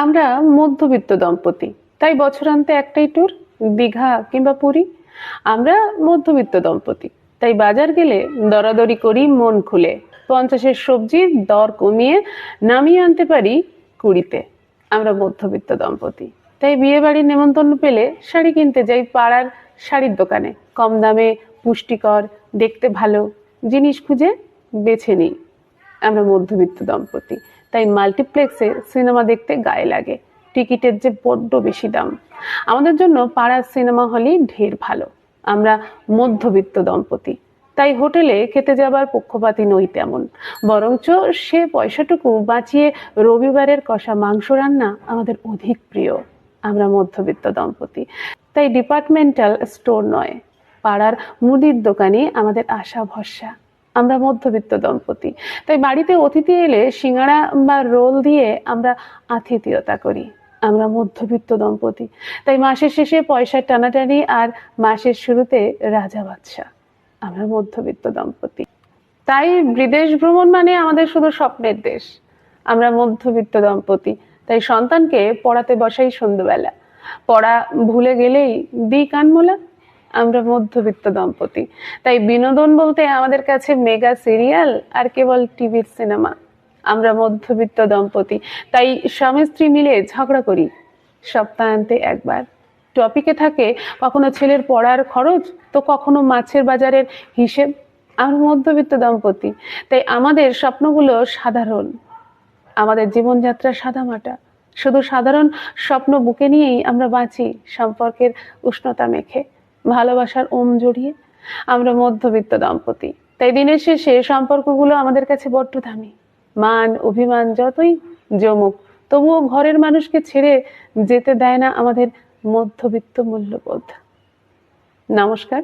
আমরা মধ্যবিত্ত দম্পতি, তাই বছরান্তে একটাই ট্যুর, দীঘা কিংবা পুরী। আমরা মধ্যবিত্ত দম্পতি, তাই বাজার গেলে দরাদরি করি মন খুলে। 50-এর সবজির দর কমিয়ে নামিয়ে আনতে পারি 20-তে। আমরা মধ্যবিত্ত দম্পতি, তাই বিয়ে বাড়ির নেমন্তন্ন পেলে শাড়ি কিনতে যাই পাড়ার শাড়ির দোকানে। কম দামে, পুষ্টিকর, দেখতে ভালো জিনিস খুঁজে বেছে নিই। আমরা মধ্যবিত্ত দম্পতি, তাই মাল্টিপ্লেক্সে সিনেমা দেখতে গায়ে লাগে টিকিটের যে বড্ড বেশি দাম। আমাদের জন্য পাড়ার সিনেমা হলই ঢের ভালো। আমরা মধ্যবিত্ত দম্পতি, তাই হোটেলে খেতে যাবার পক্ষপাতী নই তেমন, বরঞ্চ সে পয়সাটুকু বাঁচিয়ে রবিবারের কষা মাংস রান্না আমাদের অধিক প্রিয়। আমরা মধ্যবিত্ত দম্পতি, তাই ডিপার্টমেন্টাল স্টোর নয়, পাড়ার মুদির দোকানে আমাদের আশা ভরসা। আমরা মধ্যবিত্ত দম্পতি, তাই বাড়িতে অতিথি এলে সিঙ্গাড়া বা রোল দিয়ে আমরা আতিথেয়তা করি। আমরা মধ্যবিত্ত দম্পতি, তাই মাসের শেষে পয়সা টানাটানি আর মাসের শুরুতে রাজা বাদশা। আমরা মধ্যবিত্ত দম্পতি, তাই বিদেশ ভ্রমণ মানে আমাদের শুধু স্বপ্নের দেশ। আমরা মধ্যবিত্ত দম্পতি, তাই সন্তানকে পড়াতে বসাই সন্ধ্যেবেলা, পড়া ভুলে গেলেই দিই কানমোলা। আমরা মধ্যবিত্ত দম্পতি, তাই বিনোদন বলতে আমাদের কাছে মেগা সিরিয়াল আর কেবল টিভির সিনেমা। আমরা মধ্যবিত্ত দম্পতি, তাই স্বামী স্ত্রী মিলে ঝগড়া করি সপ্তাহান্তে একবার। টপিকে থাকে কখনো ছেলের পড়ার খরচ, তো কখনো মাছের বাজারের হিসেব। আমরা মধ্যবিত্ত দম্পতি, তাই আমাদের স্বপ্নগুলো সাধারণ, আমাদের জীবনযাত্রা সাদামাটা। শুধু সাধারণ স্বপ্ন বুকে নিয়েই আমরা বাঁচি, সম্পর্কের উষ্ণতা মেখে, ভালোবাসার ওম জড়িয়ে। আমরা মধ্যবিত্ত দম্পতি, তাই দিনের শেষে সম্পর্কগুলো আমাদের কাছে বড্ড দামি। মান অভিমান যতই জমুক, তবুও ঘরের মানুষকে ছেড়ে যেতে দেয় না আমাদের মধ্যবিত্ত মূল্যবোধ। নমস্কার।